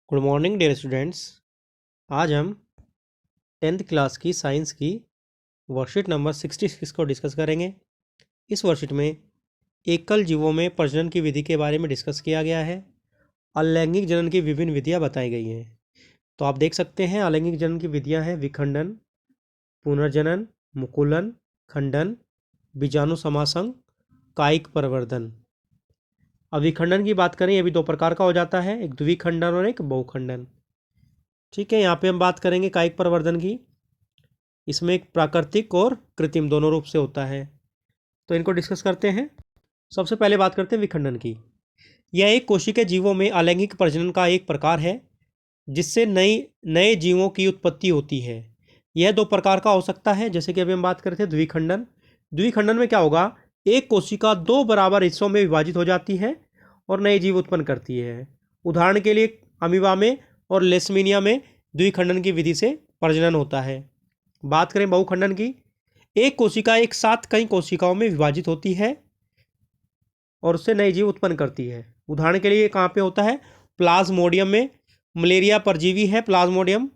Good morning dear students. आज हम 10th class की साइंस की वर्कशीट नंबर 66 को डिस्कस करेंगे। इस वर्कशीट में एकल जीवों में प्रजनन की विधि के बारे में डिस्कस किया गया है। अलैंगिक जनन की विभिन्न विधियां बताई गई हैं। तो आप देख सकते हैं अलैंगिक जनन की विधियां हैं विखंडन, पुनर्जनन, मुकुलन, खंडन, बीजाणु समासंग, कायिक प्रवर्धन। अब विखंडन की बात करें, ये भी दो प्रकार का हो जाता है, एक द्विखंडन और एक बहुखंडन। ठीक है, यहाँ पे हम बात करेंगे कायिक प्रवर्धन की। इसमें एक प्राकृतिक और कृत्रिम दोनों रूप से होता है, तो इनको डिस्कस करते हैं। सबसे पहले बात करते हैं विखंडन की। यह एक कोशिकीय जीवों में अलैंगिक प्रजनन का एक प्रकार है जिससे नए जीवों की उत्पत्ति होती है। यह दो प्रकार का हो सकता है, जैसे कि अभी हम बात कर रहे थे द्विखंडन। द्विखंडन में क्या होगा, एक कोशिका दो बराबर हिस्सों में विभाजित हो जाती है और नए जीव उत्पन्न करती है। उदाहरण के लिए अमीबा में और लेशमीनिया में द्विखंडन की विधि से प्रजनन होता है। बात करें बहुखंडन की, एक कोशिका एक साथ कई कोशिकाओं में विभाजित होती है और उससे नए जीव उत्पन्न करती है। उदाहरण के लिए कहाँ पे होता है, प्लाज्मोडियम में। मलेरिया परजीवी है प्लाज्मोडियम,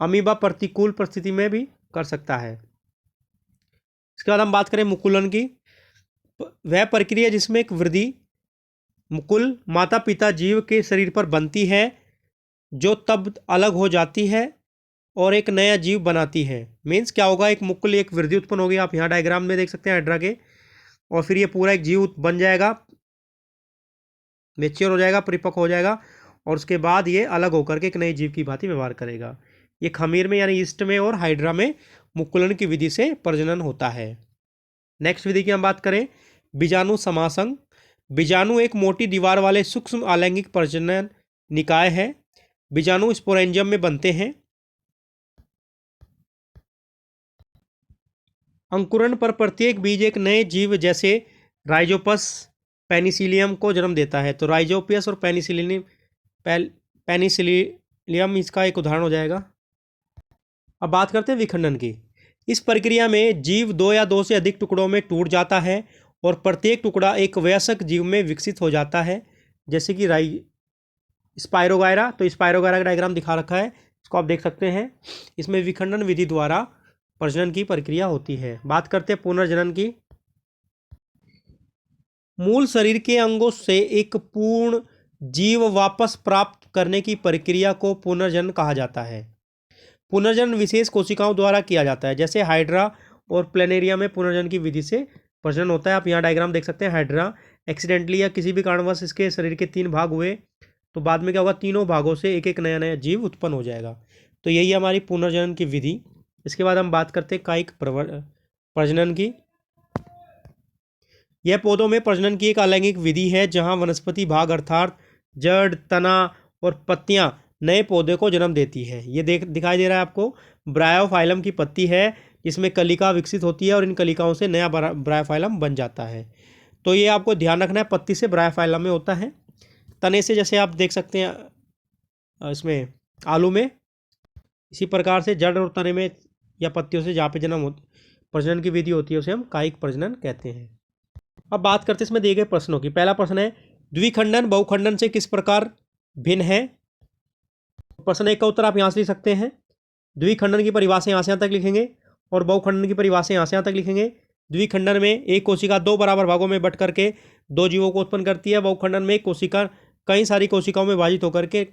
अमीबा प्रतिकूल परिस्थिति में भी कर सकता है। इसके बाद हम बात करें मुकुलन की। वह प्रक्रिया जिसमें एक वृद्धि मुकुल माता पिता जीव के शरीर पर बनती है जो तब अलग हो जाती है और एक नया जीव बनाती है। मीन्स क्या होगा, एक मुकुल एक वृद्धि उत्पन्न होगी, आप यहाँ डायग्राम में देख सकते हैं हाइड्रा के, और फिर ये पूरा एक जीव बन जाएगा, मेच्योर हो जाएगा, परिपक्व हो जाएगा, और उसके बाद ये अलग होकर के एक नए जीव की भांति व्यवहार करेगा। ये खमीर में यानी ईस्ट में और हाइड्रा में मुकुलन की विधि से प्रजनन होता है। नेक्स्ट विधि की हम बात करें, बीजाणु समासंग। बीजाणु एक मोटी दीवार वाले सूक्ष्म अलैंगिक प्रजनन निकाय है। बीजाणु स्पोरेंजियम में बनते हैं। अंकुरण पर प्रत्येक बीज एक नए जीव जैसे राइजोपस पेनिसिलियम को जन्म देता है। तो राइजोपियस और पेनिसिलियम इसका एक उदाहरण हो जाएगा। अब बात करते हैं विखंडन की। इस प्रक्रिया में जीव दो या दो से अधिक टुकड़ों में टूट जाता है और प्रत्येक टुकड़ा एक वयस्क जीव में विकसित हो जाता है, जैसे कि स्पायरोगायरा। तो स्पायरोगायरा का डायग्राम दिखा रखा है, इसको आप देख सकते हैं। इसमें विखंडन विधि द्वारा प्रजनन की प्रक्रिया होती है। बात करते हैं पुनर्जनन की। मूल शरीर के अंगों से एक पूर्ण जीव वापस प्राप्त करने की प्रक्रिया को पुनर्जनन कहा जाता है। पुनर्जनन विशेष कोशिकाओं द्वारा किया जाता है, जैसे हाइड्रा और प्लेनेरिया में पुनर्जनन की विधि से प्रजनन होता है। आप यहाँ डायग्राम देख सकते हैं। हाइड्रा एक्सीडेंटली या किसी भी कारणवश इसके शरीर के 3 भाग हुए तो बाद में क्या होगा, तीनों भागों से एक एक नया नया जीव उत्पन्न हो जाएगा। तो यही हमारी पुनर्जनन की विधि। इसके बाद हम बात करते हैं कायिक प्रजनन की। यह पौधों में प्रजनन की एक अलैंगिक विधि है जहां वनस्पति भाग अर्थात जड़, तना और पत्तियां नए पौधे को जन्म देती है। ये दिखाई दे रहा है आपको, ब्रायोफाइलम की पत्ती है जिसमें कलिका विकसित होती है और इन कलिकाओं से नया ब्रायोफाइलम बन जाता है। तो ये आपको ध्यान रखना है, पत्ती से ब्रायोफाइलम में होता है। तने से जैसे आप देख सकते हैं इसमें आलू में, इसी प्रकार से जड़ और तने में या पत्तियों से जहाँ पे प्रजनन की विधि होती है उसे हम कायिक प्रजनन कहते हैं। अब बात करते हैं इसमें दिए गए प्रश्नों की। पहला प्रश्न है, द्विखंडन बहुखंडन से किस प्रकार भिन्न है। प्रश्न 1 का उत्तर आप यहाँ से लिख सकते हैं। द्विखंडन की परिभाषा यहाँ से यहाँ तक लिखेंगे और बहुखंडन की परिभाषा यहाँ से यहाँ तक लिखेंगे। द्विखंडन में एक कोशिका दो बराबर भागों में बट करके दो जीवों को उत्पन्न करती है। बहुखंडन में एक कोशिका कई सारी कोशिकाओं में विभाजित होकर के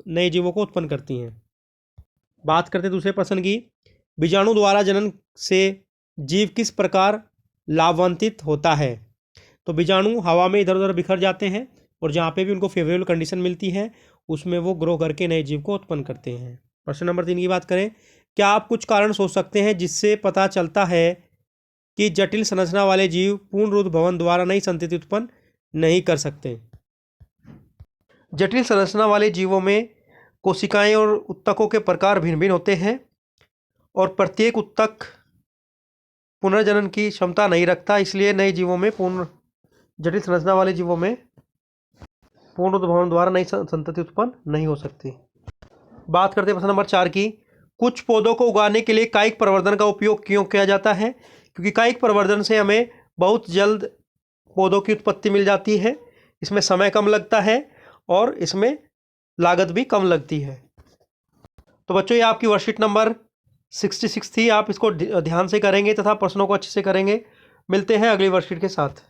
नए जीवों को उत्पन्न करती हैं। बात करते हैं दूसरे प्रश्न की। बीजाणु द्वारा जनन से जीव किस प्रकार लाभान्वित होता है। तो बीजाणु हवा में इधर उधर बिखर जाते हैं और जहाँ पे भी उनको फेवरेबल कंडीशन मिलती है उसमें वो ग्रो करके नए जीव को उत्पन्न करते हैं। प्रश्न नंबर 3 की बात करें, क्या आप कुछ कारण सोच सकते हैं जिससे पता चलता है कि जटिल संरचना वाले जीव पूर्ण भवन द्वारा नई संतति उत्पन्न नहीं कर सकते। जटिल संरचना वाले जीवों में कोशिकाएं और उत्तकों के प्रकार भिन्न भिन्न होते हैं और प्रत्येक उत्तक पुनर्जनन की क्षमता नहीं रखता, इसलिए नए जीवों में जटिल संरचना वाले जीवों में पूर्ण भवन द्वारा नई संतति उत्पन्न नहीं हो सकती। बात करते हैं प्रश्न नंबर 4 की। कुछ पौधों को उगाने के लिए कायिक प्रवर्धन का उपयोग क्यों किया जाता है। क्योंकि कायिक प्रवर्धन से हमें बहुत जल्द पौधों की उत्पत्ति मिल जाती है, इसमें समय कम लगता है और इसमें लागत भी कम लगती है। तो बच्चों ये आपकी वर्कशीट नंबर 66 थी। आप इसको ध्यान से करेंगे तथा प्रश्नों को अच्छे से करेंगे। मिलते हैं अगली वर्कशीट के साथ।